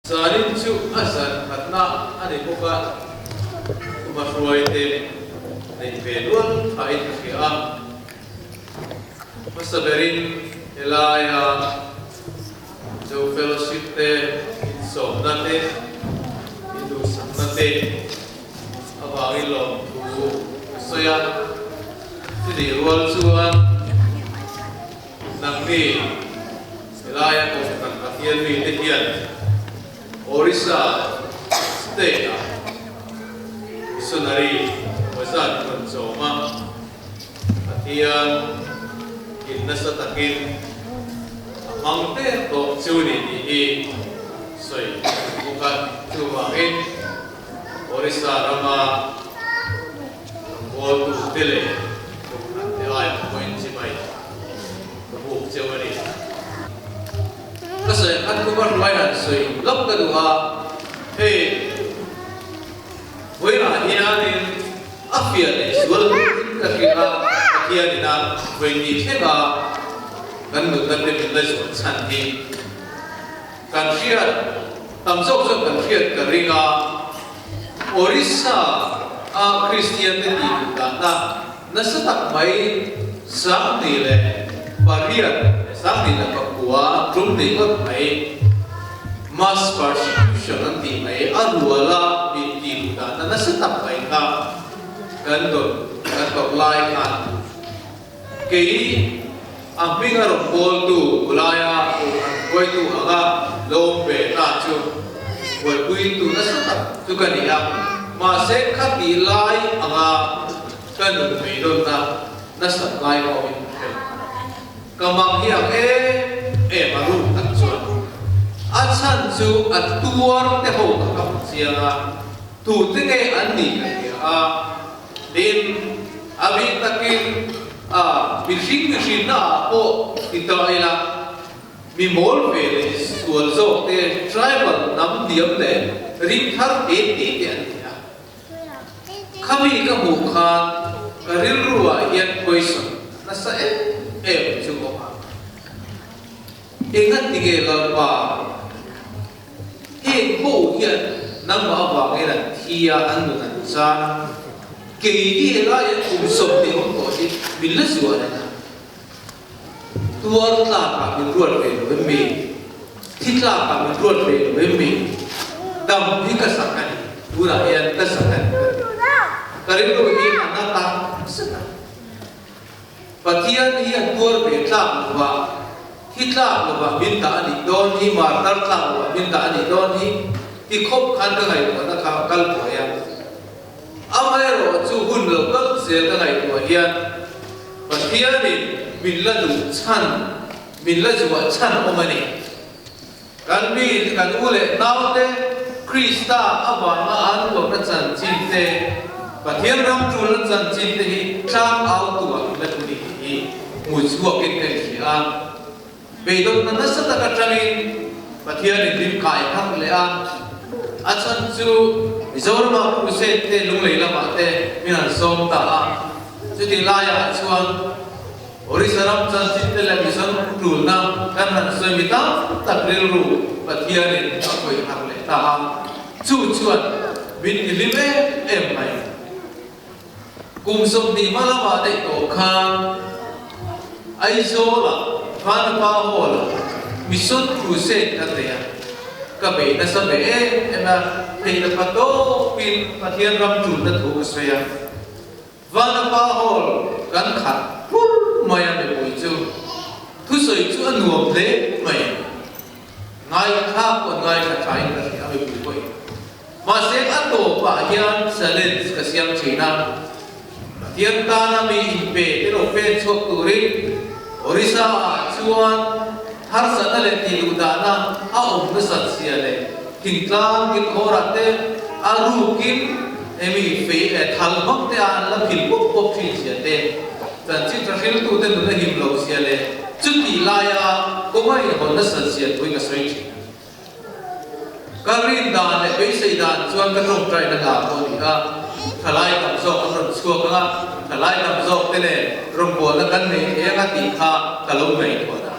Sarin chu asan atna ani boka umasruai te nei velun thai thia masaberin elaya jo fellowship te somna te hindu samna te awangin lom tu soya ti rual chuan nang ni elaya ko kan pathian mi te hian Orissa state missionary wazan konjoma atian innasa takin amangte to chuni ni soi buka chuwangin Orissa rama botu tele ai point chimai bu chewani kasi at kumar layan soi lop ka duha hey wala inanin afia ni sual kakira kakia dina wengi thega kan nutan de bila sual santi kan fiat tamsok sok kan fiat karinga Orissa a Christian de di na nasatak mai sang ni le parian sang ni la pakua trum ni ko mai mass persecution nanti mai aruala bi ti da na nasatak mai ka kan to lai kan ke ampinga ro bol tu ulaya koi tu aga lombe na chu koi kui tu nasatak tu kan ya ma se khati lai anga kan mai don ta nasat lai ko kamang hiang maru tak chuan achan chu atuar te ho ka sianga tu te nge an ni ka din abi takin bishin na po itaila mi mol vele sual zo te tribal nam diam le ring thar te te an kami ka mu khan karil ruwa yan question nasa chu ko ingat tige lalpa he ho hian nam ma wa nge la thia an nu kan sa ke hi la ya kum som te hon ko ji bil su ana tuar la ka min ruat ve lo me thit la ka min ruat ve lo me dam hi ka sakan pura yan ka sakan karin lo hi anata sa Patian hi tuar be tla wa hitla wa binta ani don hi mar tar tla wa binta ani don hi ti khop khan ka ngai ko na ka kal ko ya amai ro chu hun lo kal se ka ngai ko hian Patian ni min la du chan min la ju wa chan o mani kan mi kan ule naw te Krista awa ma an ko ka chan chin te Patian ram chu la chan chin te hi tlam au tu wa la tu ni mùi chuộc kinh tế khí an về đâu nó rất là các trang in và thiên thì tìm cải khắc lệ an ăn chân chú dấu mà cũng sẽ tên lung lấy là bạn tên mình ăn xôm ta chú thì lai à chuan Orisaram chân chính tên là bị sân rủ nam căn hẳn sơ mi ta tập lên rủ và thiên thì nó quay khắc lệ ta chú chuan mình thì live em mày cùng sống thì mà là bạn để tổ khang ai zo la phan pa ho la mission crusade ta te ka be na sa be ema thei na pato pin pathian ram chu na thu so ya van pa ho kan khat pul maya me boi chu thu soi chu anuam le mai ngai kha ko ngai ka thai na ya me boi ma se ato pa hian salen ka siam china tiang ta na mi pe te ro pe chok tu ri Orissa chuan har sana le ti lu da na a om na sat sia le king tlang kin khora te aru kin emi fe thal mak te an la phil pop pop thi sia te tan chi tra khil tu te nu na him lo sia le chu ti la ya ko mai hon na sat sia thui ka soi chi karin da le be sei dan chuan ka rong trai na ga ko ni ka thalai kam zo ka ron chuak ka thalai kam zo te le rong bo la kan nei e nga ti kha ka lo mai ko da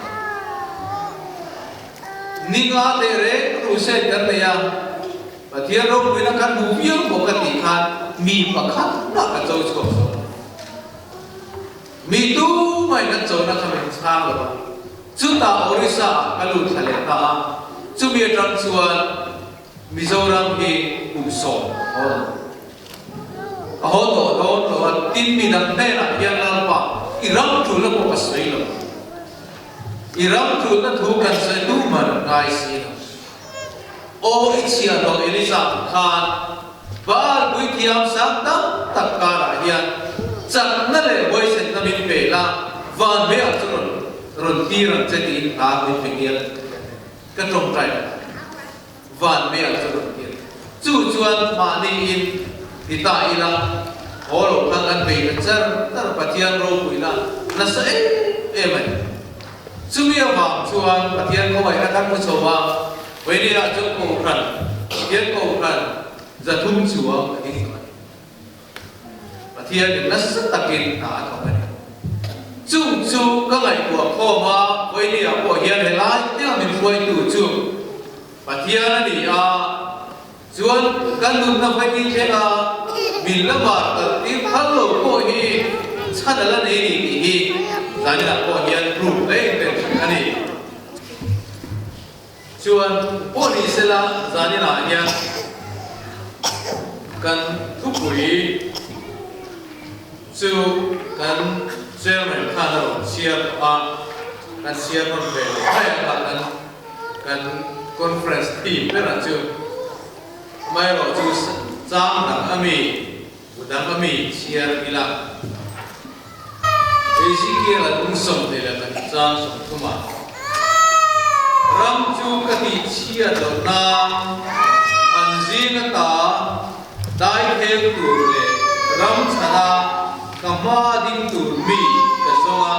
ninga te re se kan ne ya pathian ro puina kan mu viang bo ka ti khan mi pakhat na ka zo so mi tu mai na zo na khamen sa lo chu ta orisa kalu thale ta chu mi tram chuan Mizoram hi umso ho to don lo tin mi dam ne na hian la pa iram tu la ko pasai lo iram tu na thu kan sai tu man ngai si lo o ichia do elisa khan bal bui thiam sang tam tak ka ra hian chak na le boy sen na min pe la van be a chron ron ti ran che ti ta bi pe gial ka trong trai van be a chron ti chu chuan ma ni in ti ta ila holo kan an be ka char tar pathian ro puina na sa e mai chu mi wa chuan pathian ko mai ka kan mu so wa we ni ra chu ko ran tian ko ran za thum chuwa ka ni pathian na sa takin ta ko mai chu chu ka ngai ko kho ma we ni ra ko hian he lai te min foi tu chu pathian ni a chuan kan dum na phai ti che la min la ba ta ti khal lo ko hi chana la nei ni hi zani la ko hian ru le te ani chuan po ni se la zani la hian kan thu pui chu kan chairman khan ro chia a kan chia non ve hai kan conference team pe ra chu mai ro chu chang dang ami udang ami chia ila Ezekiel adung som de la kan chang som kuma ram chu ka ti chia lo na anjina ta dai theo tu le ram chana kama ding tu mi ka zonga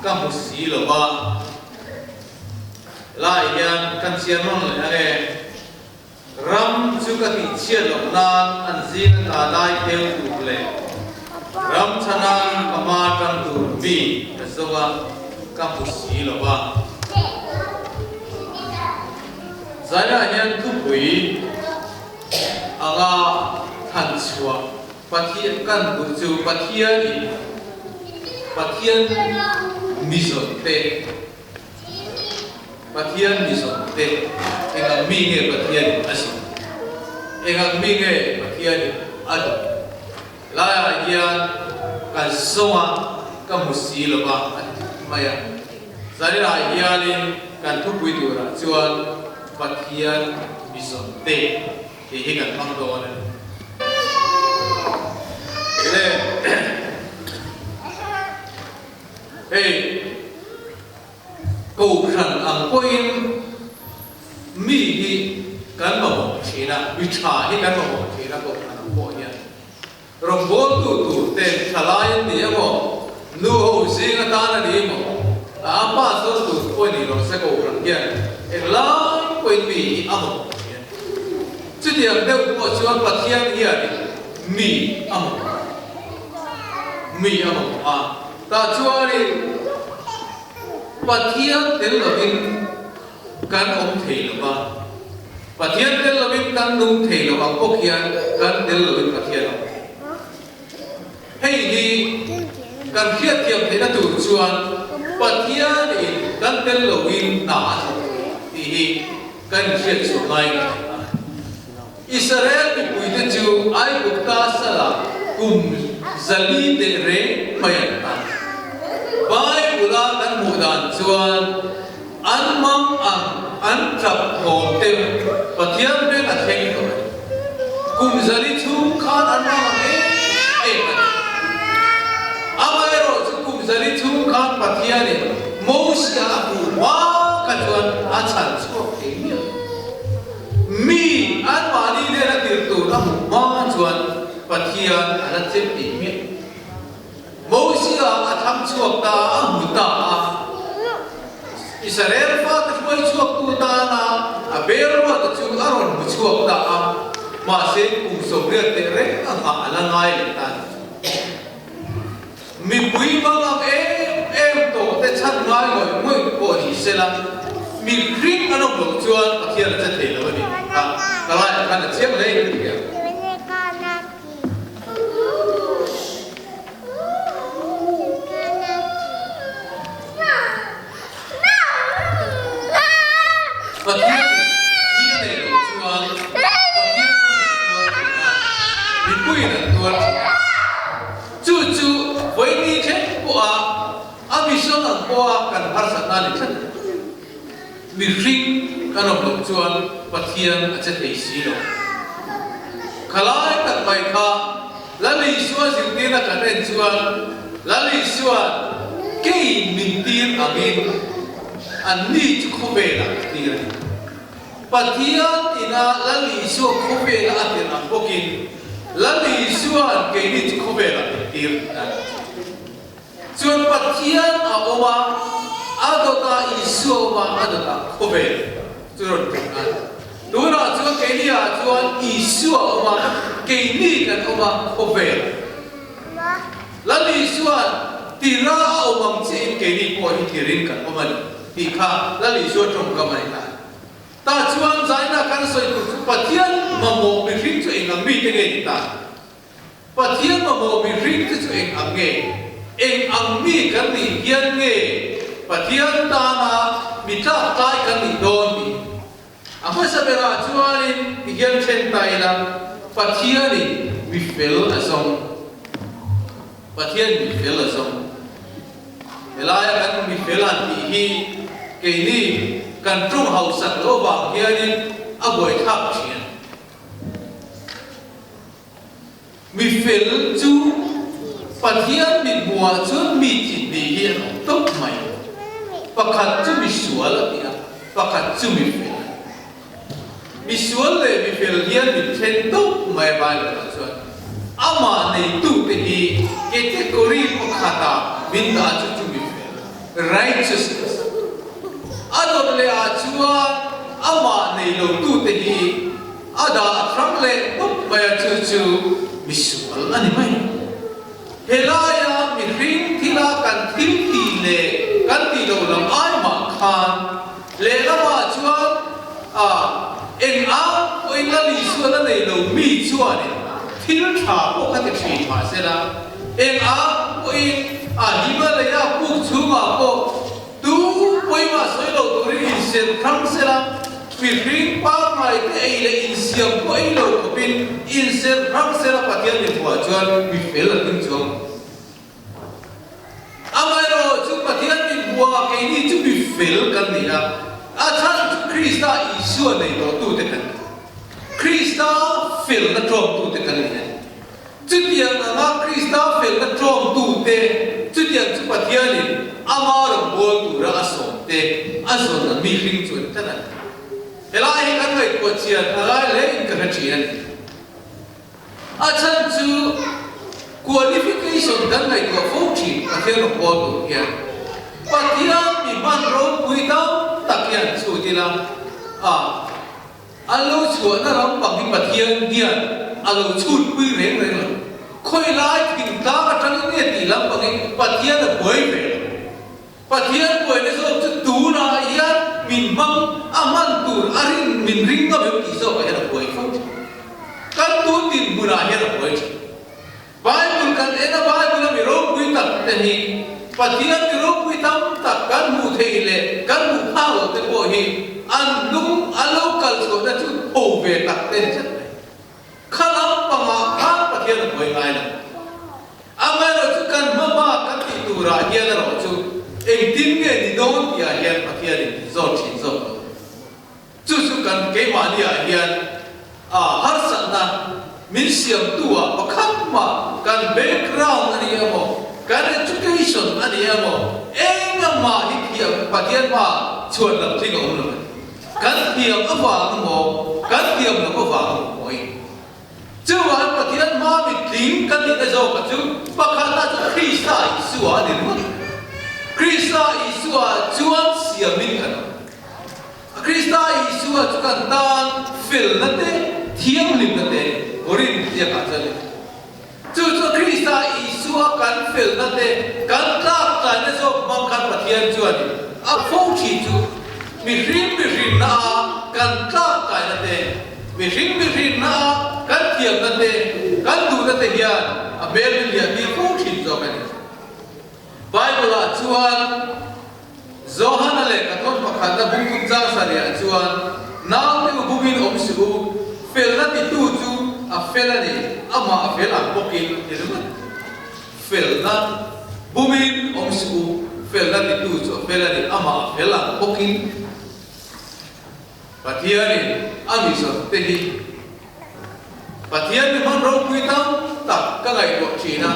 ka musi lo ba la yan kan chia non le are ram chu ka ti chia lo na anjina ta dai theo tu le ram chana kama tang tu mi ka zonga ka musi lo ba zaya yan tu pui anga than chua pathian kan bu chu pathian mizon te engang mi nge pathian asi engang mi nge pathian ad la ya kan soa ka musi lo ba maya zari la ya lin kan thu pui tu ra chuan pathian mizon te hi kan mang do ne le hey ko khan ang koin mi hi kan ma mo thina mi tha hi kan ma mo thina ko khan ko ya rom bol tu te thalai ni mo nu ho singa ta na ni mo apa so tu ko ni ro se ko khan ya e lai ko mi amo chu dia de ko chuan pathian hi ani mi amo a ta chuani pathian tel lovin kan om thei lo ba pathian tel lovin kan nung thei lo ba ko khian kan tel lovin pathian hei hi kan khiat thiam thei na tu chuan pathian in kan tel lovin na ti hi kan khiat chu mai Israel bi puite chu ai bukta sala kum zali de re mayata bai bula kan mudan chuan an mang an trap hom te pathian be a theng ko kum zali chu khan an ma e amai ro chu kum zali chu khan pathian ne mosia bu wa ka chuan a chan chu ke mi an mani le na tir tu na ma chuan pathian ana chep ti mi mosia a tham chuak ta a muta Israel fa ta foi chuak tu ta na a berwa ta chu aron mu chuak ta a ma se kum so re te re a ha ala ngai le ta mi pui ba ga em to te chat ngai ngoi moi ko ni se la มีคริสอันนั้นบอกชวนประเทศจะเทแล้วนี่ก็ไล่กันเชื่อมเลยกันเดียวประเทศมีอะไรชวนประเทศมีคุยนั่นตัวจู่ๆวันนี้เช่นพวกอามิชนันพวกกันภาษาหน้าเลยเช่นมีคริสกันออกจวนปะเทียนอาจจะได้สีหรอกขลายตัดไปค่ะแล้วลิชวนสิ่งที่นักการเรียนชวนแล้วลิชวนเกี่ยมินตีนอามินอันนี้จะคู่เวลาตีนปะเทียนอินาแล้วลิชวนคู่เวลาตีนอันพวกินแล้วลิชวนเกี่ยนี่จะคู่เวลาตีนชวนปะเทียนเอาออกมาอาดตาอิสุออกมาอาดตาคู่เวลจวนดูนะจวนเกี่ยนี่จวนอิสุออกมาเกี่ยนี่กันออกมาคู่เวลแล้วลิชวนตีราออกมาเช่นเกี่ยนี่พอที่ที่รินกันออกมาที่ข้าแล้วลิชวนตรงกับมันนะตาจวนใจน่ากันสวยกุศลปะเทียนมาโมบิริงตัวเองอังมีเองตาปะเทียนมาโมบิริงตัวเองอังเองอังมีกันนี่เฮียนเงปะเทียนตามามีท่าใต้กันนี่โดนนี่อาศัยสเปราจวนนี่เฮียนเช่นไตละปะเทียนนี่มีเฟลอสมปะเทียนมีเฟลอสมเวลากันมีเฟลันที่ฮีเกนี่กันตรงเฮาสักโลบางเฮียนี่อาบ่อยทับเชียนมีเฟลจูปะเทียนมีบัวจนมีจิตดีเฮียนตกใหม่ปะขัดจูมีสวนละเนี่ยปะขัดจูมีเฟลมีสวนเลยมีเฟลเฮียนมีเทนตกใหม่ไปเลยส่วนอามาในตู้เป็นฮีเกตกรีปะขัดตาบินตาจูมีเฟล righteousness อาดอนเลยอาชัวอามาในโลกตู้เป็นฮีอาดาทรัมเลยปุ๊บไปจูมีสวนอันนี้ไม่เฮลายามีริงที่ลากันทิ้งทีเลกันตีโลลำไอมาคานเลละมาชวนเอ็งอาโอ้ยละลิชวนละในโลมีชวนเนี่ยทิ้งชาพวกเขาจะฉีดมาเสร็จแล้วเอ็งอาโอ้ยฮิมาลายาพวกชูมาพวกดูโอ้ยมาสวยโลตัวนี้อินเซนครั้งเสร็จแล้วมีริงป้าไม่ได้เลยอินเสียงโอ้ยโลก็เป็นอินเซนครั้งเสร็จแล้วปะเทียนมีหัวชวนมีเฟลถึงชงอามาโรจุปะเทียนมีบัวเกนี่จุมีเฟลกันนี่นะอาจารย์จุคริสต์อิสุในโลตู้เด็กันคริสต์เฟลนัทรอมตู้เด็กันนี่จุดเดียวนะคริสต์เฟลนัทรอมตู้เด็จุดเดียวจุปะเทียนนี่อามาโรบัวตู้ระอาสมเด็อาสมนั้นมีริงจุดนั้นเวลาเห็นกันไว้กวดเชียร์อะไรเลยอินกันเชียร์อาจารย์จุqualification dan mai ko fauci akhir ko do ya patian mi man ro puita takian chu dila alo chu na ram pang hi patian dia alo chu pui reng reng khoi lai ting ta ka tang ne ti lam pang patian da boi ve patian boi ne so chu tu na ya min mang aman tu arin min ring ga be ti so ka ya boi fauci kan tu tin buna ya boi Bible kan ena Bible mi ro pui tak tehi patian mi ro pui tam tak kan mu theile kan mu phao te ko hi an lung alo kal so na chu ho ve tak ten chat khalam pama kha patian koi ngai na amaro chu kan mama kan ti tu ra hian ro chu eng tin nge ni don ya hian patian ni zo chin zo chu chu kan ke ma ni ya hian har san na min siam tua pakhat ma kan background ani amo kan education ani amo enga ma hi thiam patian ma chuan lam thing om lam kan thiam awang mo kan thiam lo awang moi chu wan patian ma mi ting kan ni zo ka chu pakhat ta chu krista isua ni mo krista isua chuan siam min kan krista isua chu kan tan fil na te thiam lim na te orin dia kata chu krista isua kan fil na te kan tak ta ne so mang kan pathian chu ani a phong chi chu mi rin na kan tla kai na te mi rin na kan thiam na te kan du na te hian a bel lia ti ko thin zo kan Bible a chuan Zohan ale katon pakhat na bungkut jang saria chuan naw te bungin om su fel na ti tu chu a fel ani ama a fel a pokin tiruman fel na bungin om su fel na ti tu chu fel ani ama a fel a pokin pathiani ami so te hi pathian ni man ro pui tam tak ka ngai ko china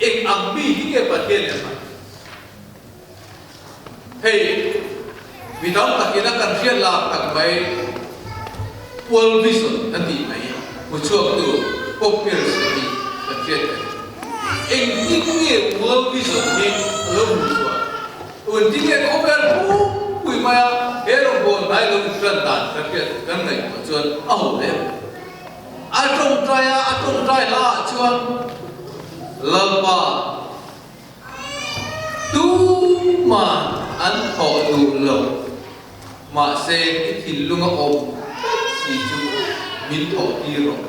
ek ang bi hi ke pathian ni hey without takina kan khian la tak mai world vision nanti mai muchuak tu popular city kan khian eng tinge world vision ni lo muchuak un tinge cover pui mai hero bon mai lo tran dan kan khian kan ngai ko chuan a ho le a trong trai la chuan lalpa tu ma an thọ đủ lâu mà xem cái thìn lung ôm si chú min thọ đi rồi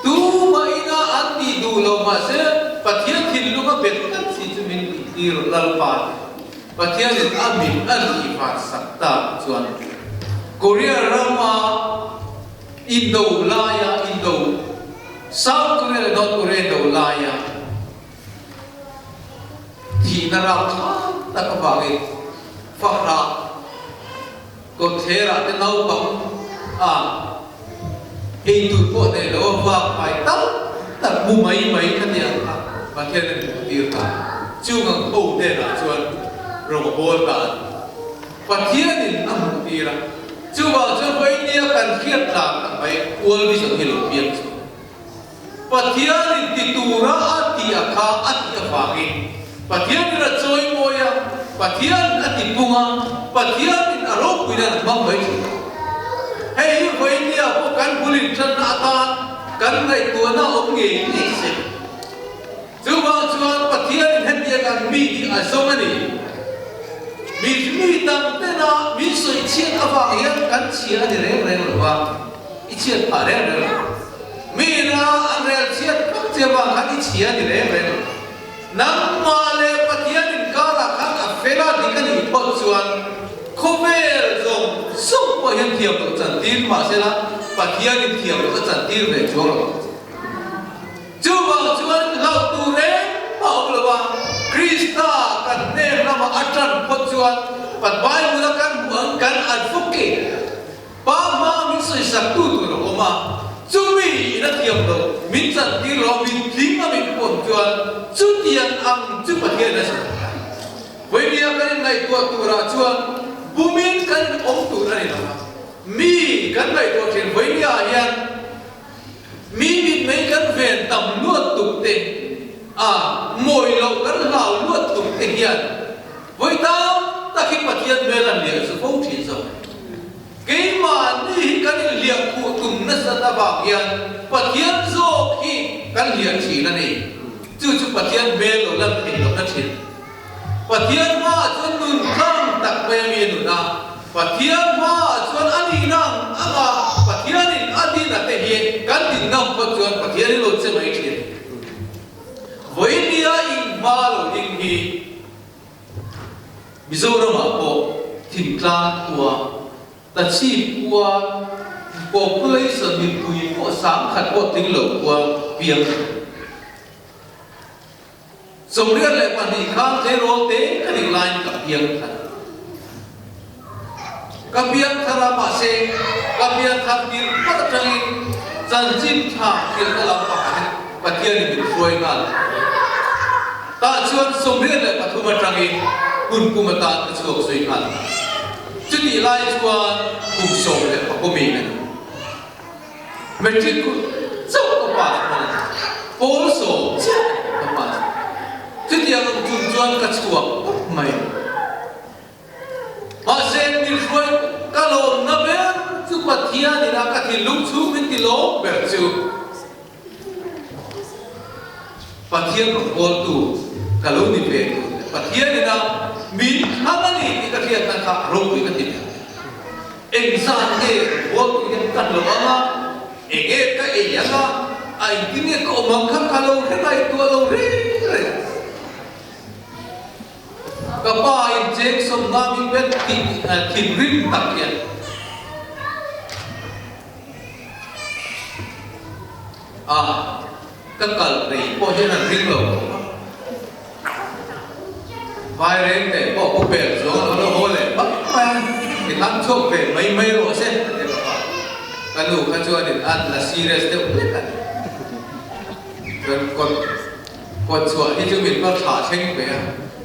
tu mà ina an đi đủ lâu mà xem phát hiện thìn lung ôm biết cái si chú min đi rồi lal pa phát hiện đến amin an đi phát sắc ta chuan Korea Rama Indo Laya Indo South Korea North Korea Indo Laya thì nó ra ta có bảo cái phát ra có thể là cái nấu bóng hình tụi bộ này nó vào phải tắt tắt bu mấy cái tiền và thiên nên một tiền cả chưa ngang hậu đây là chuẩn rồi một bốn cả và thiên nên ăn một tiền là chưa vào chưa mấy nia cần khiết là phải uống đi sự hiểu biết và thiên nên thì tụ ra thì khá thì vàng Pathian ina choi moya, pathian ati bunga, pathian in arok pina mang bai. Hey, voi ni apo kan bulin chan ata, kan ngai tua na om nge ni se. Chuan pathian in hen dia kan mi di asomani. Mi tam te na mi soi chiat awa hian kan chia ni reng wa. I chiat pa reng. Mi na an rel chiat pak che wa kan I chia ni reng. Nang male pathian in kara khang a fela dikani thot chuan khover zong suk po hian thiam lo chan tin ma sela pathian in thiam lo chan tin ve cholo chu wa chuan lau tu re pa lo wa krista kan ne lama atran phot chuan pat bai mula kan buang kan an fuki pa ma min soi sak tu tu lo ma Cumi ina thiam lo min chan ti lo min thing ma min pon chuan chu tian ang chu pathian na voi nia kan ngai tua tu ra chuan bumin kan om tu ra ni la mi kan ngai tua thin voi nia hian mi mit mai kan ven tam luat tu te moi lo kan lau luat tu te hian voi tao ta khi pathian ve lan lia su phong thi zo cái mà đi cái liệp của cùng nó sẽ ta bảo hiền pathian zo khi cái liệp chỉ là này chứ pathian về rồi làm thì nó chết pathian mà cho nun khang tak về miền nữa na pathian mà cho anh đi nang pathian đi anh đi là thế hiện cái tình nam pathian pathian đi lột sẽ mấy chết với nia in ma rồi in hi Mizoram ako tinklang tua ta chi qua population min pui ko sam khat ko ting lo qua piang som rian le pan ni khang te ro te ka ni line ka piang khat ka piang thara ma se ka piang khat ni pa tang chan chin tha piang ka lam pa pa tian ni min suai ngal ta chuan som rian le pathuma tang in kun kumata ta chuak suai ngal chứ đi lại qua cùng số để có mình này, mình chỉ có số có bao nhiêu, số số chết có bao nhiêu, chứ đi ăn chung chuan cả chuột mày, mà xem đi rồi cả lồng nó bé, chứ bắt thia thì là cả thì lúc chú mình thì lố bẹt chú, bắt thia có con tù, cả lúc đi về, bắt thia thì là min hamani ka thian kan kha ro ki ka ti insan ke wo ki kan lo ama ege ka e yanga ai kini ko mang kha ka lo he kai to lo re ka pa in jeng som na mi bet ki rim tak ya các cẩn thì có thể là riêng lầu vai đến để bỏ cuộc về xuống nó hôi để bắt mang thì thắng chuộc về mấy mấy độ xem để mà phải cái đủ cái chưa để ăn là serious đều biết cả rồi còn chuột thì chúng mình có thả tranh về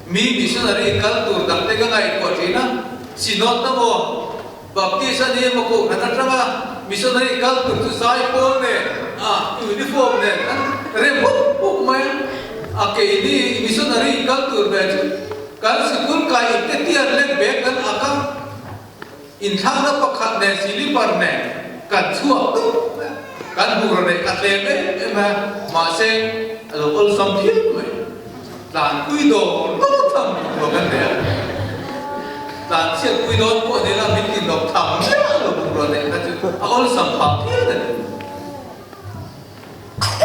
bị sao là đi cẩn tủ đặt cái ngày của chị nó chỉ nói tao bỏ và kia sao đi mà cụ là nó ra missionary kal tu sai pol ne uniform ne re buk mai ke ini missionary kal tu be kal school kai te tiar le be kan aka in thang na pakhat ne silipar ne kan chuak tu kan bu ro ne kat le be ma se lo ol sam phit mai lan kui do no tham lo kan ne dan siat kui do ko ne la min tin dok tham lo bu ro ne ka chu ol sam phap phit ne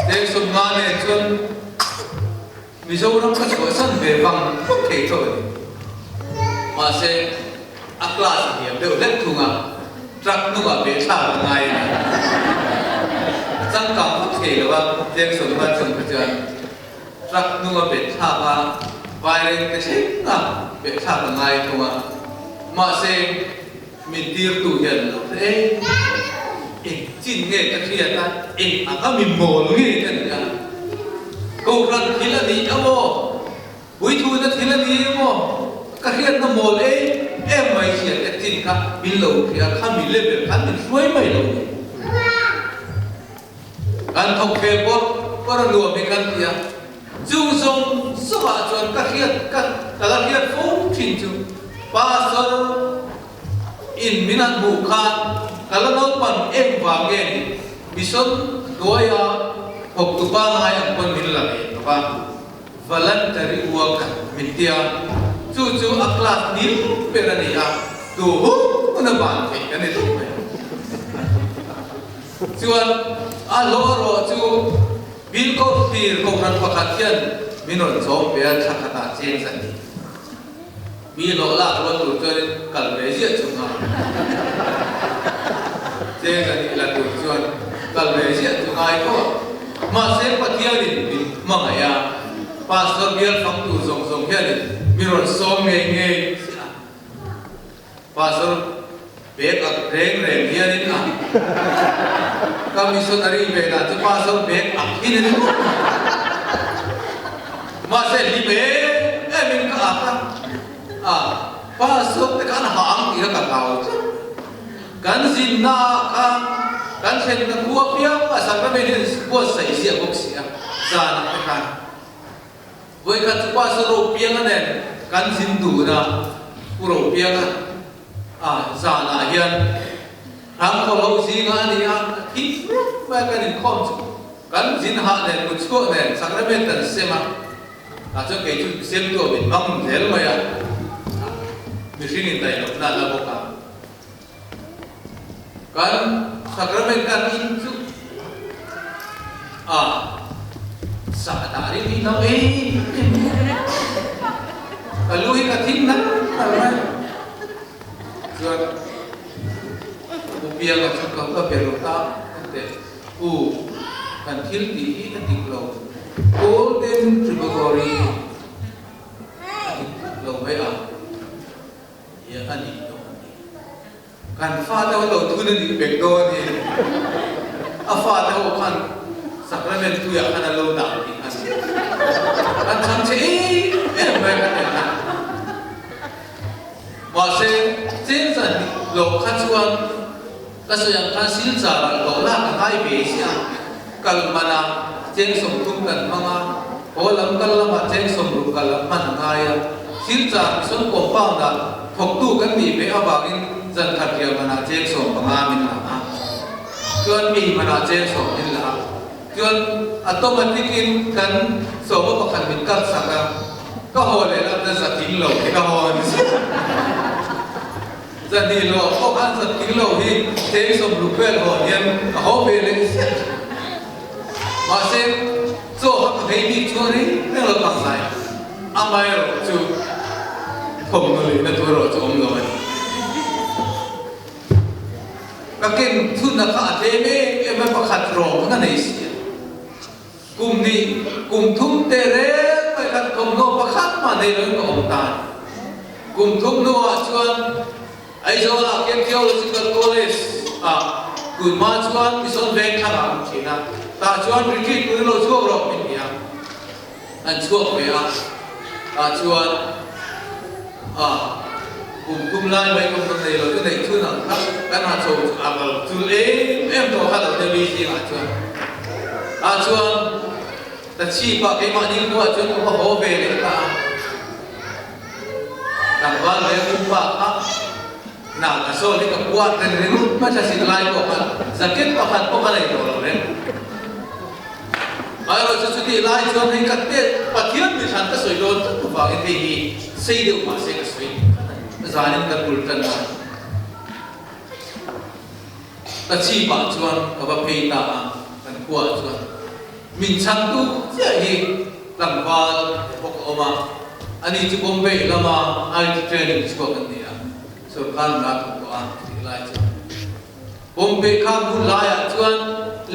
de sum nga ne chun Mizoram ka chu san ve wang ke to ma se a class hi de let thunga truck nu ga be tha ngai sang kam phut ke lo wa de sum ma chung ka chan truck nu ga be tha ga vai le ke se na be tha ngai thunga ma se min tir tu hian lo e chin nge ka thia ta aka mi mol nge ka ta ko ran thila ni amo bui thu na thila ni amo ka hian na mol em mai sia ka chin ka bin lo thia kha mi le be kan min suai mai lo kan thok phe por lu mi kan tia chung song so chon ka hian ka la hian fo thin chu pastor in minat bu khan kalau nol pan em bagen bison doya hok tu ba ngai ang pon min la ni to ba voluntary work mintia chu a class ni perani a tu hu una ban ke kan ni tu chuan a lo ro chu bil ko tir ko ran pakhat hian minol chom pe a thakata chen san ni mi lo la lo tu chơi kal ve sia chunga thế là tuổi xuân cần về diện từ ai có mà sẽ bắt theo đi mà ngày pastor biar phóng tu song kia đi miron som nghe pastor bé các rèn kia đi các missionary về là chứ pastor bé ác kia đi mà sẽ đi bé em mình cả pastor cái anh hạng thì nó cả cao kan zin na kan chen na kuwa piang asa ka menin ko sai sia bok sia za na ka kan voi ka tu pa so ro piang ne kan zin du na ro piang za na hian ram ko lo si nga ni ki ba ka ni khom chu kan zin ha ne ku chu ne sacrament tan sema cho ke chu sem to bin mang zel ma ya mi shin dai lo na la boka kan sacrament kan inju sa dari ni na kaluhi ka tin na jual upia ka chuka ka perota te kan thil ti hi ti lo golden tributary lo mai ya ani kan fa ta lo tu ni bek do ni fa ta ho kan sacrament tu ya kan lo da ni kan tham che mai kan wa se chen san lo kha chuan ka so yang kan sil cha lo la ka hai be sia kal mana chen som tum kan manga holam kal ma chen som ru kal man ngaya sil cha son ko pa da thok tu kan mi be abagin dân thật nhiều mà là trên sổ của ma mình là cơn bị mà là trên sổ mình là cơn automatic in kan sổ mà có khả mình cắt sạc ก็โหเลยแล้วจะสัตว์ทิ้งโลกก็โหนี่สิจะดีโลกก็การสัตว์ทิ้งโลกที่เทสมรูปแบบโหเนี่ยก็โหไปเลยสิมาเส้นโซ่เขาให้มีช่วงนี้เรื่องเราตั้งใจอาไม่หรอกจู่ผมเลยนั่นตัวเราจะอมเลยก็เก่งทุนนักอาเทเมเอ็มประคัดรองกันในสิกลุ่มนี้กลุ่มทุ่มเตเร่ไปกันกลุ่มโนประคัดมาในเรื่องของตานกลุ่มทุ่มโนชวนไอ้เจ้าละเก็บเที่ยวสิกันโคเลสกลุ่มมาชวนมิสอนเวงทางอังกฤษนะตาชวนริกิตกลุ่มเราช่วยรบมิเนียอันช่วยไปชวนกลุ่มทุ่มไล่ไปกลุ่มในเราจะได้ช่วยนะครับการหาโซ่จุดเอ็มตัวเขาจะมีสิ่งชวนแต่ชีพไอ้มันนี่ก็ชวนก็โหเบลตาดังว่าเลยคุณป้าหนักโซ่ที่กับวัดเป็นเรื่องไม่ใช่สิ่งไล่ก็มันสังเกตประคันก็อะไรตัวเราเนี่ยเราจะสุดที่ไล่ชวนให้กันเตะปะเทียนมีฉันก็สวยโดนทุกฝ่ายที่สิ่งเดียวมาสิ่งก็สวยจานินกันบุลกันแต่ชีพชวนกับเพตากันกว่าชวนมินชันตุเสียหีหลังวาลพวกออกมาอันนี้จุบมเบลละมาไอที่เทรนนิ่งจุบกันเนี่ยสุดการรักตัวที่ไล่ชวนบมเบข้ามหุ่นไล่ชวน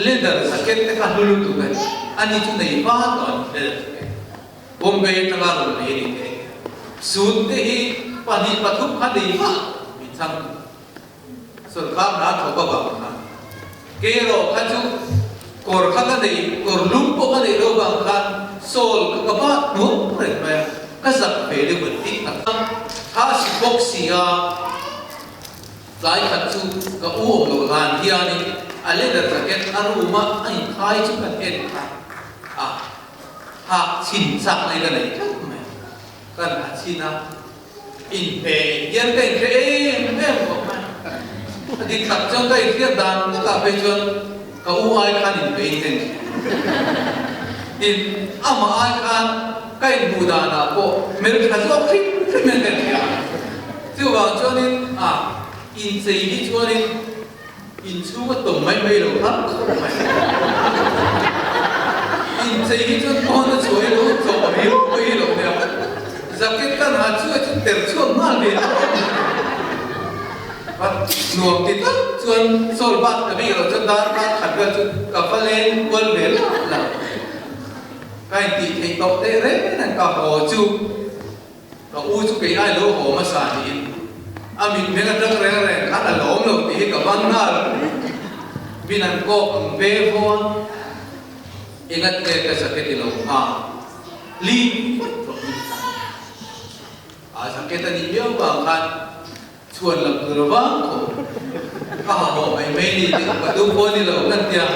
เล่นเดอร์สักเก็ตแต่การดูลุตุกันอันนี้จุดไหนบ้างตอนเล่นบมเบตั้งแต่รุ่นนี้นี่สุดที่ปนิปทุกขันดีมากมินชันสุดการรักเขาก็บอกนะเกโรขันจุกอร์ขันกันดีกอร์ลุมพวกกันดีเราบางขันโซลกับบ้านนู้นเรื่องไปก็สักเปรี้ยวเหมือนที่นั่นถ้าสิบกเสียหลายขันจุก็อ้วกกับงานที่อันนี้อะไรเรื่องเกิดอารมณ์ไอ้ใครจุกันเองหากชินสักในกันไหนก็ไม่กันหาชินะอินเปย์ยังเป็นแค่เองก็ไม่ที่ขัดจนได้เทียบดันก็ไปจนก็อู้ไอ้ขันอินเปย์เองอินอามาไอ้ขันก็อินบูดานาโปเมื่อขัดจนคลิปเมื่อกันเนี่ยที่ว่าจนนี่อินซีที่จนนี่อินชูก็ตุ่มไม่รู้ครับอินซีที่จนพอจะช่วยรู้จบไม่รู้เนี่ยจะเกิดการหาช่วยจนเติมช่วงมากเลยหน่วงติดจนโซลบัตแต่ไม่รู้จนได้ขัดกันจนกับฟันเลนวนเวลแล้วใครตีให้ตกได้เร่นั่นก็โหจูก็อู้จุกไปได้รู้โหมาสานินอามินเมื่อกันแรงๆข้าหลงหลงตีกับบ้านนาบินันก็เบฟอนเองก็เกิดกับสักเกิดหลงลีสังเกตนี้เยอะบางกันชวนหลับระวังก็หาบอกไม่ดีที่กับทุกคนนี่เรากันเดียว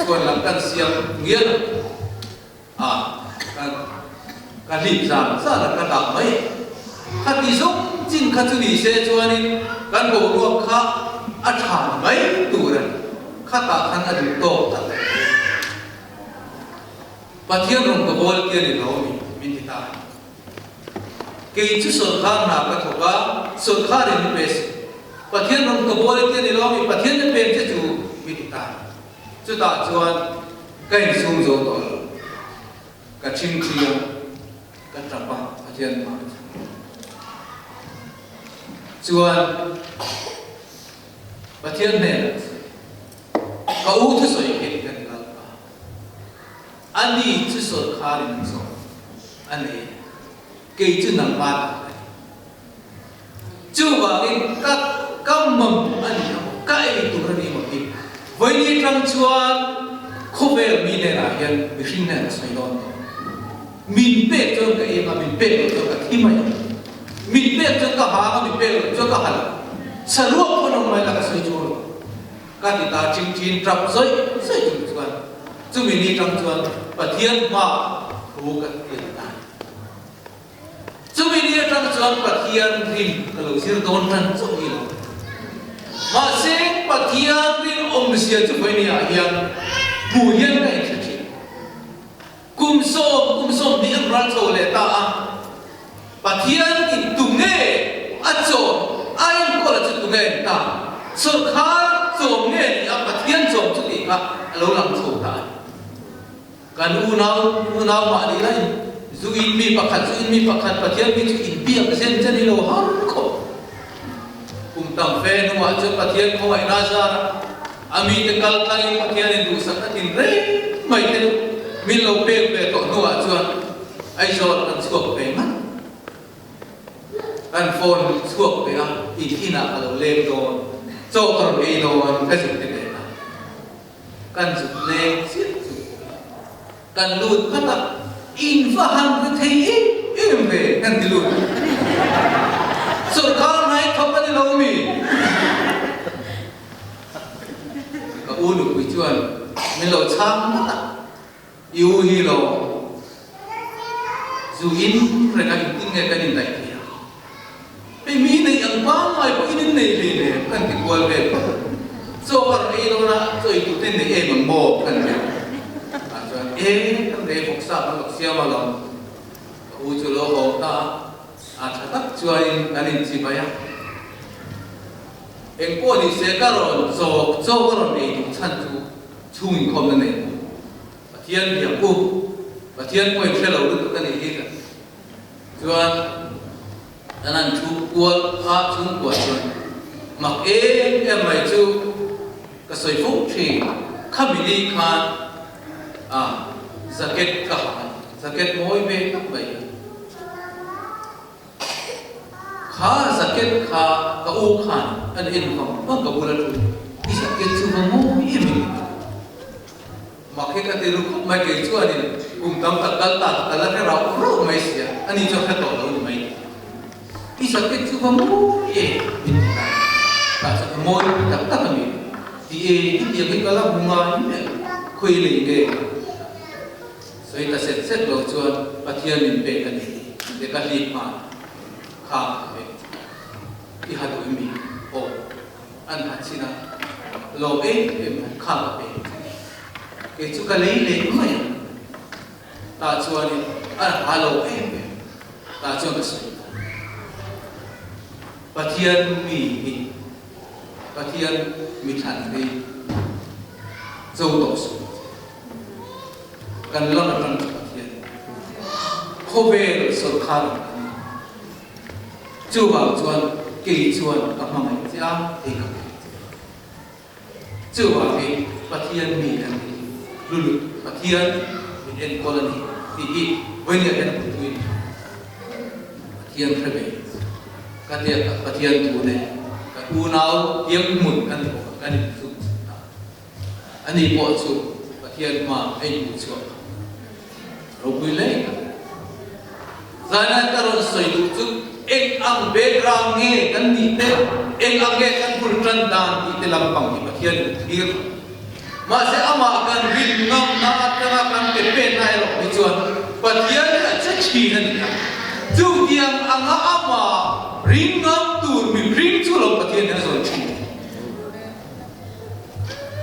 ชวนหลับกันเสียงเงี้ยการรีบสั่งสารกระดับไหมขัดที่สุดจริงขัดที่เสียชวนนี่การบอกว่าข้าอัฐานไหมตัวนั้นข้าตาขันอดีตโตกันปะเทียนลงกับโบลเทียนเรามีที่ตาเกี่ยจุดสุดข้างหน้าก็ถูกว่าสุดข้าเรียนเป็นปะเทียนลงกับโบลเทียนเรามีปะเทียนเป็นจะจูมีที่ตาจุดตาชวนก็ยังสูงโจทย์ก็ชิมเชียวก็จับปะปะเทียนมาชวนปะเทียนเนี่ยก็อู้ที่สวยเห็นกันกันอันนี้ที่สุดข้าเรียนสอนอันนี้เกี่ยจุดหนังมาจูว่าเองก็กำมั่นอันนี้ก็ไอ้ตัวนี้มันอีกวันนี้ทางชวนเขาเวลมีเนี่ยนะยังไม่ชินเนี่ยสมัยก่อนมีเป็ดจนก็เองมีเป็ดจนก็ที่ไม่มีเป็ดจนก็หามีเป็ดจนก็หาสรุปคนออกมาแล้วก็สวยจูก็ติดตาจริงๆจับสวยจุดกันซึ่งมีนี่ทางชวนปะเทียนมารู้กันเองได้ซึ่งมีนี่ทางชวนปะเทียนริมก็เลยสิรโดนนั่นสุดที่เรามาเสียงปะเทียนริมองค์เสียจุดไปนี่ยังผู้ยังได้ที่กุมโซมนี่อันรันโซเลตา Pathian in tunge acho ain ko la tunge ta sarkar chom nge ni a pathian chom chu ti ka lo lang chu ta kan unau ma ni lai zu in mi pakhat pathian mi chu in bi a sen chen ni lo har ko kum tam fe no ma chu pathian ko ai na za ami te kal tang pathian in du sa tin re mai te min lo pe to no a chuan ai zo kan chuak pe man kan phone chuak pe a ina ka lo le do cho kon e do ka zu te le na kan zu le sit zu kan lut kha ta in fa han pe thei em ve kan di lut so ka nai thop pa ni lo mi ka u nu ku chuan min lo chang ta yu hi lo dù in rồi các in tin nghe cái điện đại kia, cái mi này ăn bao ngày có in này này kan ti kual về, so par ai đâu na, so itu tin này em mang mo kan về, so kan để phục sa kan lok sia malam, u chu lo ho ta, tak chuan kan in si baya, em ko ni se ka ron so ko ron ei chan chu chung in khom này, thiên hiệp u và thiên quay theo đầu đức cái này hết chuan anh ăn chú cuốn áp chúng của chuan mặc em mày chú cái sợi phúc thì khắp đi khan jacket cả jacket môi về các vậy khá jacket khá cái u khan anh in không bao cái bula chú cái jacket chú mà môi em mình mặc cái tiền lúc mai cái chuan này cùng tâm thật cẩn thận là cái rau rất mấy xia anh đi cho khách tổ đâu mấy đi sao cái chú không mua gì cả sao mua tất tất cả mình thì cái tiền cái là bunga như khuy lì cái rồi ta sẽ xét đồ chuan và thiên mình về cái này để cái lì mà khá cái hạt đuôi mình anh hạt xin à lô em khá cái cái chú cái lấy mày ta chuan ni hello em ta chuan ka sai pathian mi than ni zo to su kan lo na kan pathian kho ve so kha chu ba chuan ki chuan ka ma mai cha e ka chu ba ki pathian mi kan lulu pathian in colony thì when you get between thiên phê cái tiền cái thiên thủ này cái u nào tiếng mùn cái dụng anh đi bộ chủ cái thiên mà anh bộ chủ rồi quý lấy giờ này cái rồi xây dựng chủ anh ăn background nghe cái gì thế anh ăn nghe cái full trend đàn thì làm bằng cái thiên thiệt mà sẽ ama kan rin ngam na atanga kan tepen nai ro ni chuan pathian la chachi na ni chu tiang anga ama rin ngam tur mi rin chu lo pathian na zo chi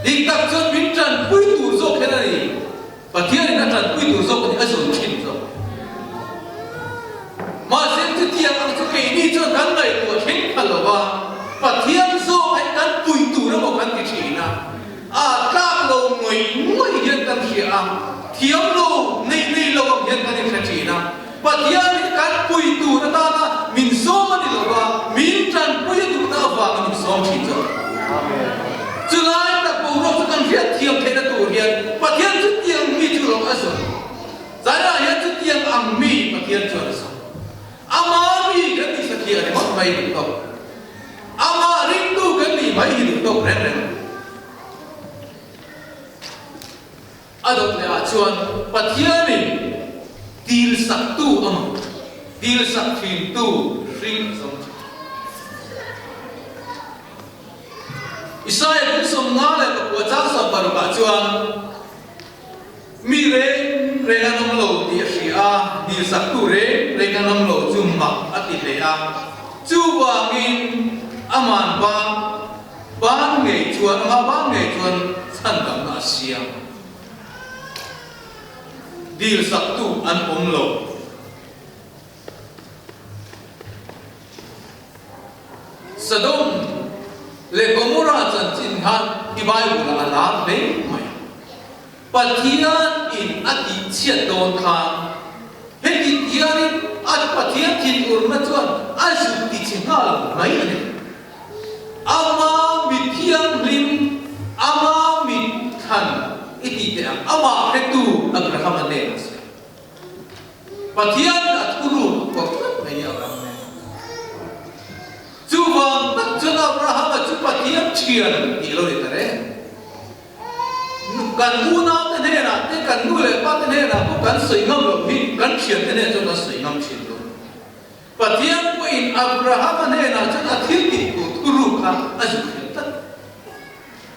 dik tak chon min tran pui tur zo khena ni pathian na tran pui tur zo ko ni azo chi zo mà sẽ chu tiang ang chu ke ni chu kan nai ko theng khalo ba pathian zo ai kan pui tur ro kan ti chi na các lô người hiện căn hiện thiếu lô này lô hiện căn hiện chỉ na và thiếu cái bùi tù nó ta na mình số mà đi lô ba mình tràn bùi tù ta vào mình số chỉ cho chứ lại là bùi lô căn hiện thiếu thế là tù hiện và thiếu chút tiền mi chú lô ở số giải là hiện chút tiền ăn mi và thiếu cho nó số ama mi cái gì sẽ thiếu thì mất mấy được đâu ama ring tu cái gì mấy được đâu rèn adot le chuan pathian ni til sak tu til sak fin tu ring som Isai cũng som nga le ko cha sa paru ka chuan mi re anom lo ti ri til sak tu re anom lo chum ma ati le chu wa ngin aman ba nge chuan san dam na siam dil sak tu an om lo Sodom le Gomorrah chan chin han ki Bible la alam le mai Pathian in ati chiat don khan he ki tiarin at pathian thin urna chuan asu ti chingal mai ane ama mithiam lim ama mit than iti te ama hetu Abraham ane Pathian at uru ko mai Abraham Chuwang tak chun Abraham at Pathian chian ti lo ni tare kan una te ne na te kan nu le pa te ne na ko kan soi ngam lo hi kan chian te ne cho na soi ngam chin lo Pathian ko in Abraham ne na cho na thil ti ko uru kha asu khil ta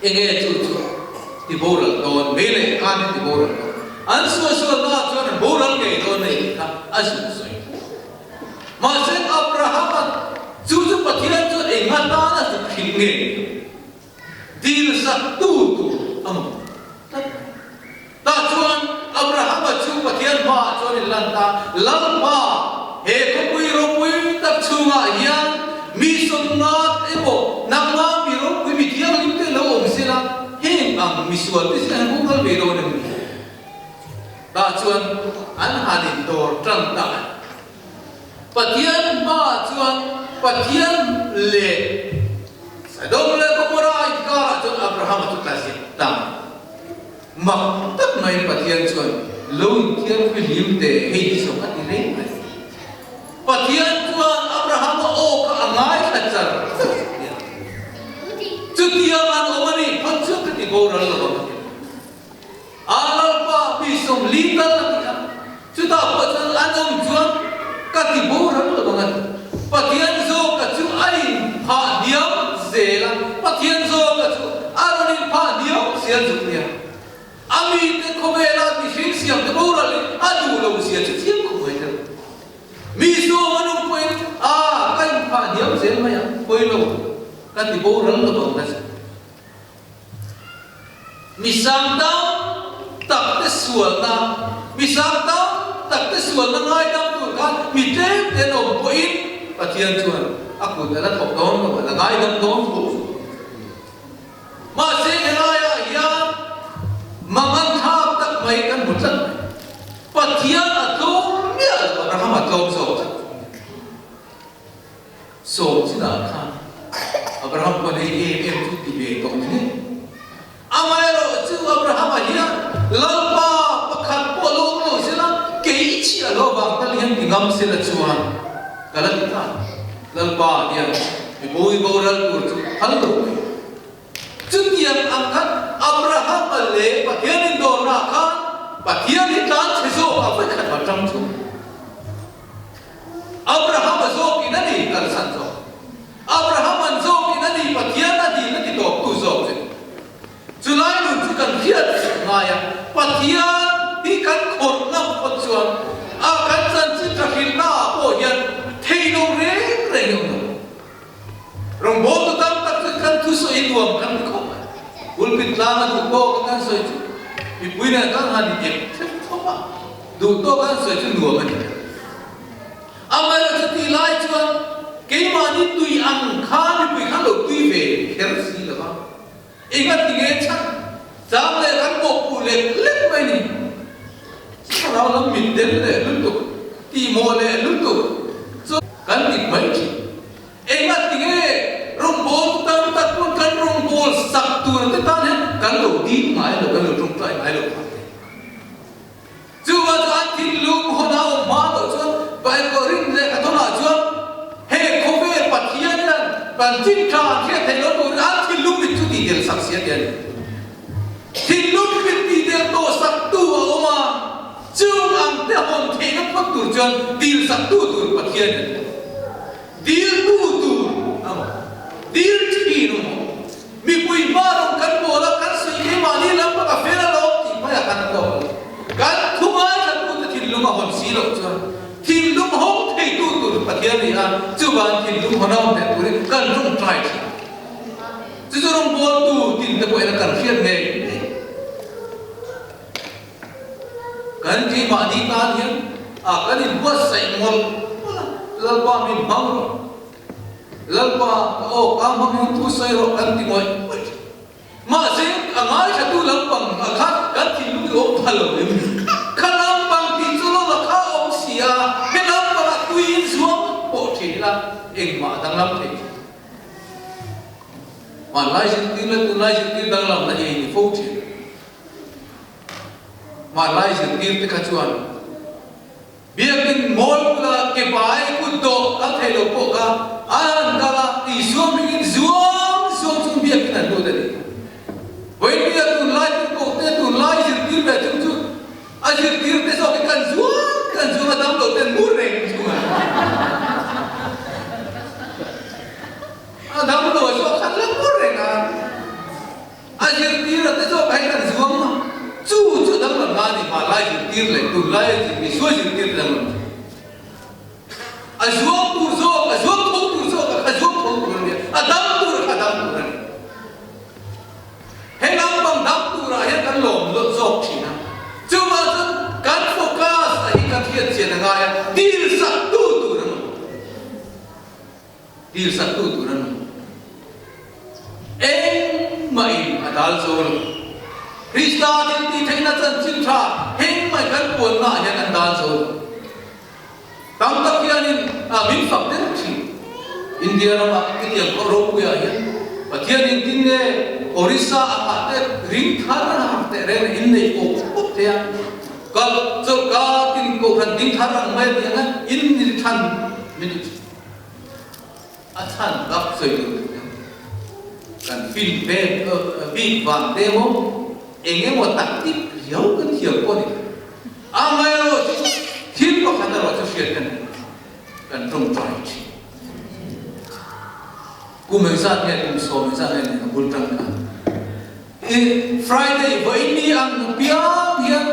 enge chu chu ti boral don mele kan ti boral an so na cho na boral ke don ne kha asu soi ma se Abraham chu Pathian cho enga ta na su khil nge dil sak tu am ta chuan Abraham chu Pathian ma cho ni lan ta lam ma he ko pui ro pui tak chunga hian mi som na ebo nam ma mi ro pui mi thiang lim te lo om sila he ang mi sual ti san ko kal be ro ne ta chuan an hanin dor tram ta Pathian ma chuan Pathian le Sodom le Gomorrah ikara chuan Abraham tu kasi tam mak tak mai Pathian chuan lo thiam fi lim te he di so ati re Pathian chuan Abraham o ka angai khachar chu tiang an omani phan chu ka ti boral lo alal pa bi som lital ti chu ta pa chuan anom chuan ka ti boral lo bangan Pathian zo ka chu ai pha diam zela Pathian zo ka chu aronin pha diam sian chu nia ami te khobela ti hin siam te boral adu lo sia chu thiam ko mai mi so manu point kai pha diam zel mai poi lo ka ti boral lo to ka mi sam ta tak te sual na mi sam ta tak te sual na ngai dam tu ka mi te te no point Pathian chuan aku dala thok don ko la ngai dam don ko ma se ngai ya mangan thak tak mai kan mutlan Pathian atom ya Abraham atom so sina kha Abraham ko nei em tu ti be ko ni amai ro chu Abraham ya lalpa pakhat po lo lo sila ke chi lo bang tal yan ngam sila chuan kalita lalpa dia boi boral kur hal lo chu tiang angkat Abraham le Pathian in do na kha Pathian in tan cheso apa khat matram chu Abraham zo kinani kal san zo Abraham zo kinani Pathian adi na ti to tu zo Julai nu chu kan hiat ngaya Pathian hi kan khor ngam khot chuan a kan san chi trakhil na po hian thei no re re no rong bo tu tam tak kan tu so in wam kan ko ul pit lama tu ko kan so chu bi puina kan han ni thopa du to kan so chu nuwa man amara chu ti lai chuan ke ma ni tui ang khan pui khan lo tui ve kher si la ba ingat ti ge chan jam le kan ko pu le lek mai ni sa lam min den le lu tu ti mo le lu tu so kan ti mai chi ingat ti ge rong bol tam tak pun kan rong bol sak tu te ta ne kan lo di mai lo kan lo tung tai mai lo chu wa cha ti lu ho na o ma lo chu bai ko rin le ka to na chu he ko ve Pathian lan ban tin tra ke the lo ko a ti lu mi chu ti del sak sia den ti lu mi ti del to sak tu o ma chu ang te hon the na phak tu chuan dil sak tu tu Pathian dil tu tu dil chi no mi pui barong kan bola kan sui ke mali lam pa fela lo ti pa ya kan ko kan thuma kan ku ti lu ma hon si lo chuan ti lu ho thei tu tu Pathian ni a chu ban ti lu ho na te tu kan rung trai chu chu rong bol tu tin te ko ena kan khian ne kan ti ma di ta hian a kan in was sai mol lalpa min mang ro lalpa o kamang tu sai ro kan ti moi ma se angai sa tu lampang akha kan ti lu o phalo khalam pang ti chulo la kha om sia he lampang tu in zuam po thi la eng ma dang lam thi ma lai sin ti la tu lai sin ti dang lam la ye fo thi ma lai sin ti te kha chuan biakin mol kula ke bai ku do ka thelo po ka an kala ti zuam in zuam zum biakin an do de when we are to light ko te to light is dir be chu ajir dir te so kan zuam dam do ten mureng chu dam do so kan la mureng ajir dir te so kai kan zuam chu dam la ma ni ma light dir le to light is so jir dir dam azuam tu so azuam tu so azuam tu ni adam tu ni he lampang dam tu ra he kan lom lo zok thi na chu ma chu kan focus a hi kan thian chen nga ya dil sak tu na dil sak tu na eng mai adal zol Krista tin ti thaina chan chin tha heng mai kan pon na ya kan dal zol tam tak hianin min fak den thi India ra ki tiang ko ro ku ya ya pathian in tin ne Orissa apate ring thara te re in nei ko te ya kal so ka tin ko kan ding thara mai dia na in ni than min a than gap soi kan fin be big bang demo enge mo taktik liao kan thiam ko ni a mai ro thin ko khata ro chu shit kan trong trai ku me sa ne kum so me sa ne bul tang ka Friday vai ni ang piang hian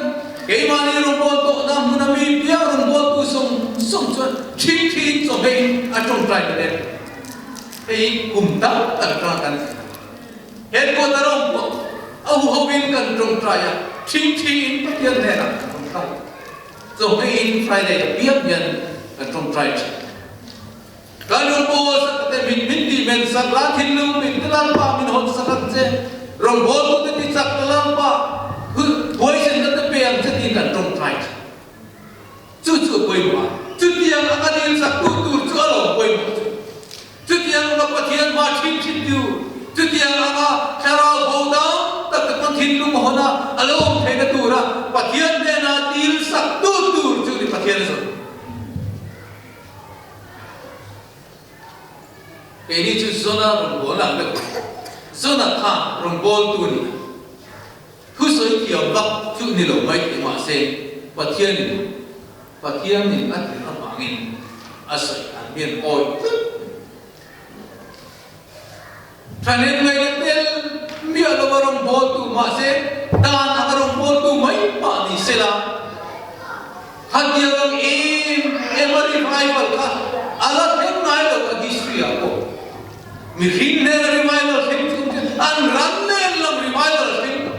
ke mani ro bol to da mun mi piang ro bol ku som chuan thi so be a trong trai ne ei kum ta ta tra kan het ko ta ro ko au ho bin kan trong trai ya thi pathian ne na so be in Friday piang hian kan trong trai Kalau bos kata min di men sakla hinlu min telan pa min hot sakat je rong bol tu ti sak telan pa boy sen kata pe yang jadi kan rong trai cu boy ma cu tiang akadil sak tu cu alo boy ma cu tiang ma pathian ma thin tu cu tiang ama cara boda tak tak hinlu ma hona alo pe na tu ra pathian de na dil sak tu cu di pathian so ini tu zona rombol lah, zona tha rombol tu ni. Khusus tiap bak tu ni lo mai di masa patian ni ada apa angin asal ambil oi. Tranen mai tel biar lo rombol tu masa dan agar rombol tu mai pani sela. Hadiah orang every revival ka alat yang mai lo history aku. Mihin ne revival thing an ran ne lam revival thing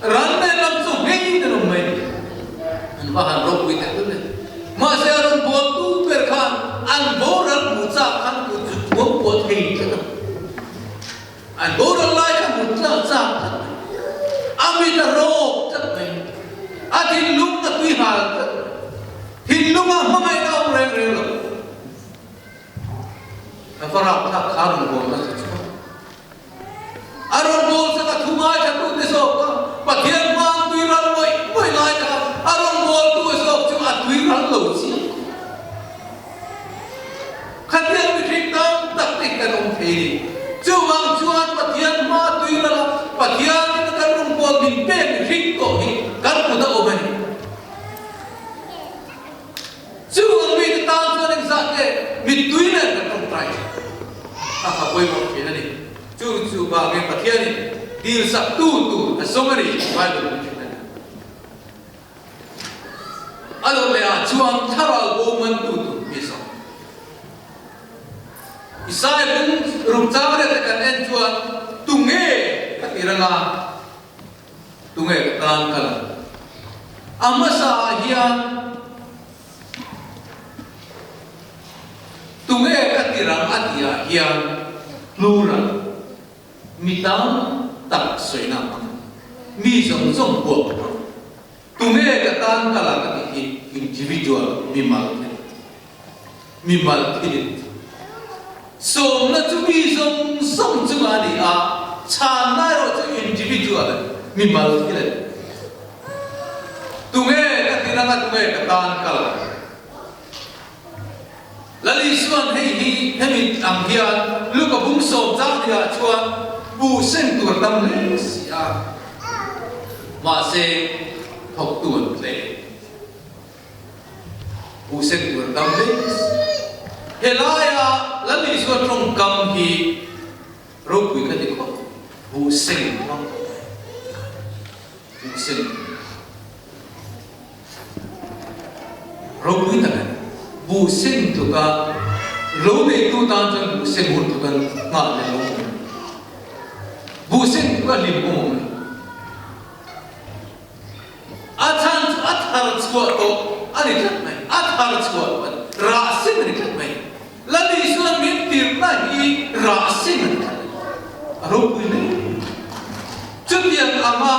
ran ne lam so hei ne lam mai an bahan ro wi ta le ma se ran bol tu per khan an boral mucha khan ku chu bo thei ta an boral lai ka mucha cha ami ta ro ta mai a tin lung ta tui hal tin lung a mai ta re lo Farah tak karun bol na tu. Arun bol sa kathuma jatu deso ka pathian mang tui ran moi lai ka arun bol tu so chu a tui ran lo si. Khathian mi thik tam tak tik ka dong thei ni. Chu wang chuan pathian ma tui ran pathian ka karun bol bin pe mi thik ko hi kar ku da o mai. Chu wang mi ta chuan ek sa ke mi tui na ka tong trai. Apa boy mau kena ni? Cu bagi pathian ni deal Sabtu tu asomari Bible ni. Alo le a chuang tharal boman tu besok. Isai pun rumcang ada tekan en chuang tunge katiranga tunge kan kala. Amasa hian tu tunge katirang atia hian lura mitang tak soina mi song song buộc tunge katan kala kati individual mimal kini so na tu mi song song tu ani a chan na ro tu individual mimal kini tunge katirang tunge katan kala lali suan hei hemi ang hian luka bung som zang dia chuan bu sen tur tam le sia ma se thok tuan le bu sen tur tam le helaya lali suan trong kam hi ro pui ka de ko bu sen ro pui ta bu sen tu ka lo ne tu ta chan bu sen hul tu kan nga le lo bu sen tu ka lim ko mo a chan a thar chwa to ani khat mai a thar chwa ra sen ni khat mai la ni suan min tir na hi ra sen ro pu ne chut yang ama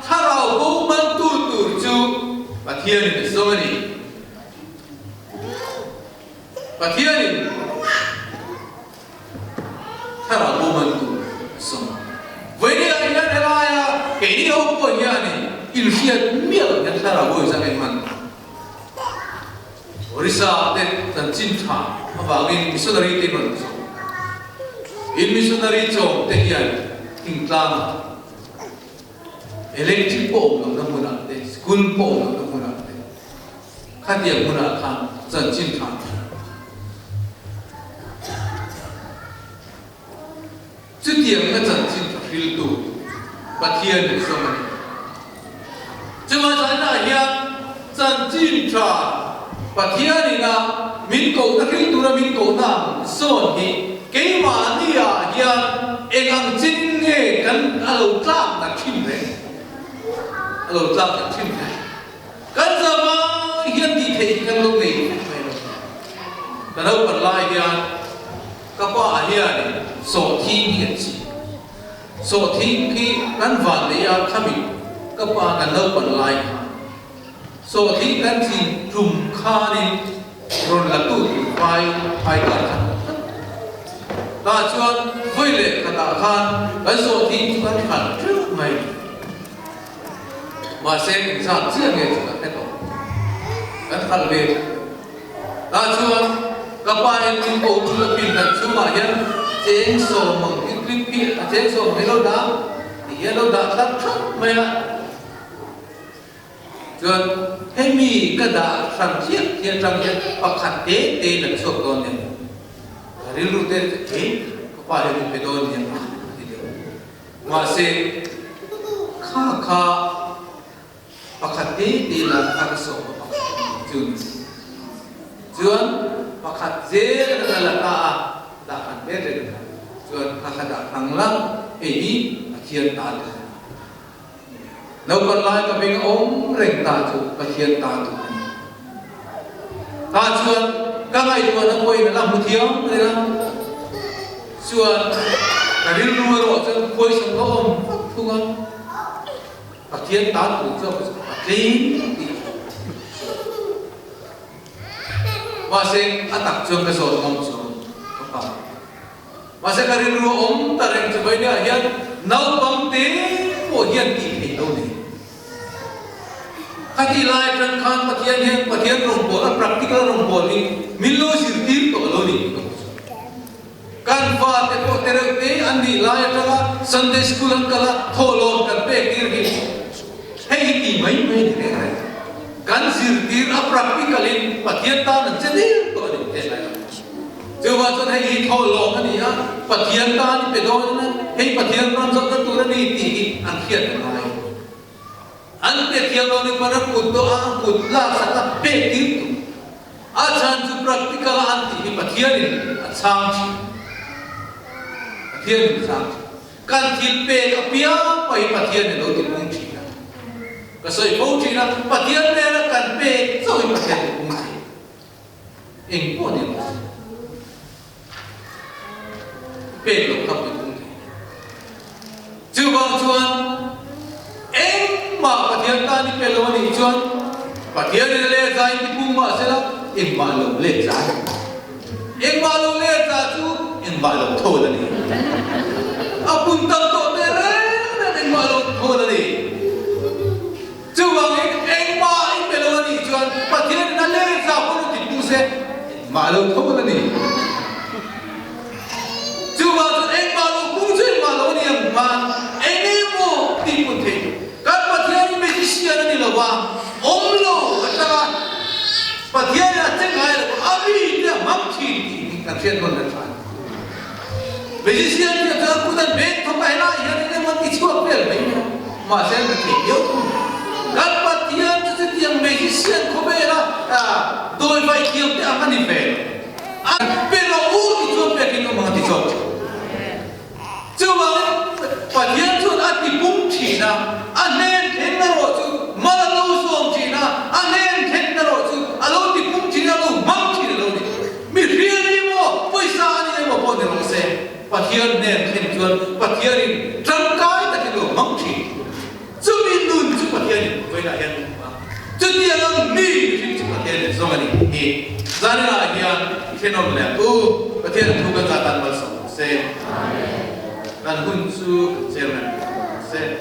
tharau bo man tu tu chu pathian ni so many Pathian thara momentu som. Veni ayah elaya kini opo yani ilhiat mial yang thara boy sangat man. Orisa det dan cinta abangin missionary teman so. In missionary so te yan tingklam electric po ng muna te school po ng muna te. Katiya muna kan dan cinta. Trước tiên cái trận chiến phil tụ và thiên để so với chúng ta thấy là hiện trận chiến tra và thiên này là民国那phil tụ là民国那so thì cái mà đi à hiện anh ang chính nghe cần alo tlam là kim đấy alo tlam là kim đấy cần giờ mà hiện thì thấy cần lúc này cái đâu còn lại hiện các bạn hiện so thiên hiện gì so thiên khi gắn vào để tham dự các bạn cần lâu còn lại so thiên gắn gì trùng kha đi rồi là tụ phải cả ta chọn với lệ cả ta khan cái so thiên gắn hẳn trước mày mà xem sao riêng người chúng ta thấy không gắn hẳn về ta chọn các bạn những cổ chú là bình đẳng chú mà hiện trên số mong cái clip kia trên số mấy lâu đá thì lâu đá rất thấp mày ạ rồi hay mi cái đá sang chiếc thiên sang chiếc hoặc hạt tế tế là số con này riêng lúc tế tế có phải là phải đôi nhỉ mà sẽ kha hoặc hạt tế tế là các số chưa pakat zer adalah taat dahan berdek tuan pakat hanglang ini akian taat lawan lain kami om reng taat akian taat taat tuan kami tuan apa yang dalam mutiang mereka tuan dari luar tuan koi semua om tuan akian taat tuan akian masing atak jom kesor om jom apa masing kari lu om tareng coba ini ahian nau bangte po hian ti hei ni kati lai tran khan patian rombol practical rombol ni milo sirtir to lo ni kan fa te po terek te andi lai tala Sunday school an kala tholo kan pe kir hi hei ti mai ni kan sirtir a practicalin patian ta nan chedi to ni te lai Coba tuan hei tholo kan ni a patian ta ni pe do na hei patian ram sok ta tu ni ti an khiat lai an pe thiam lo ni mana put to a put la sa ta pe ti tu a chan chu practical an ti patian ni a chang patian ni chang kan thil pe ka pia pai patian ni lo ti mung thi Kasoi bau cina patian merah kan pe, so patian bungsi. Engkau ni mas. เป็นหลงขับอยู่ตรงนี้จูบางชวนเอ็งมาปฏิญาณนี่เป็นหลงนี่ชวนปฏิญาณเล่ใจที่พุ่งมาเสร็จแล้วเอ็งมาหลงเล่ใจเอ็งมาหลงเล่ใจจูเอ็งมาหลงโทษนี่อาปุนตั้งโตเตเร่นั่นเอ็งมาหลงโทษนี่จูบางเอ็งมาเอ็งเป็นหลงนี่ชวนปฏิญาณนั่นเล่ใจพุ่งติดพุ่งเสร็จมาหลงโทษนี่จูบางเอ็งมาหลงพุ่งเสร็จมาหลงนี่ยังมาเอ็งนี่โม่ติดพุ่งเทการปฏิญาณไม่ใช่เสียนั่นนี่หรอวะอมโลกันนะปฏิญาณจะไงล่ะอาบีเนี่ยมั่งทีกันเช่นคนนั้นไม่ใช่เสียเนี่ยเธอพูดนั้นเบนทำไมล่ะยังนี่มันติดชั่วเปล่าไหมมาเส้นกันทีเดียวการปฏิญาณจะที่ยังไม่ใช่เสียเขาเปล่าโดยไปเกี่ยวกับมันนี่เปล่าเป็นเราอู้ที่ชั่วเปล่าที่น้องมันติดชั่วจูว่าปฏิญาณชวนอันที่ปุ่มทีนะอันเน้นเห็นนะรู้จูมาแล้วส่งทีนะอันเน้นเห็นนะรู้จูอันเราที่ปุ่มทีนะรู้มั่งทีนะรู้มีเรียนนี่มั้งภาษานี่มั้งพอเดี๋ยวเราเสพปฏิญาณเน้นเห็นชวนปฏิญาณจังกายแต่ที่รู้มั่งทีจูมีนุ่นจูปฏิญาณเวลาเห็นจูที่ยังมีจูปฏิญาณส่งอันนี้เฮ้จานละเฮียนเห็นอะไรอู้ปฏิญาณทุกข์การมาส่งเสพการหุ่นสู้เซลล์เซลล์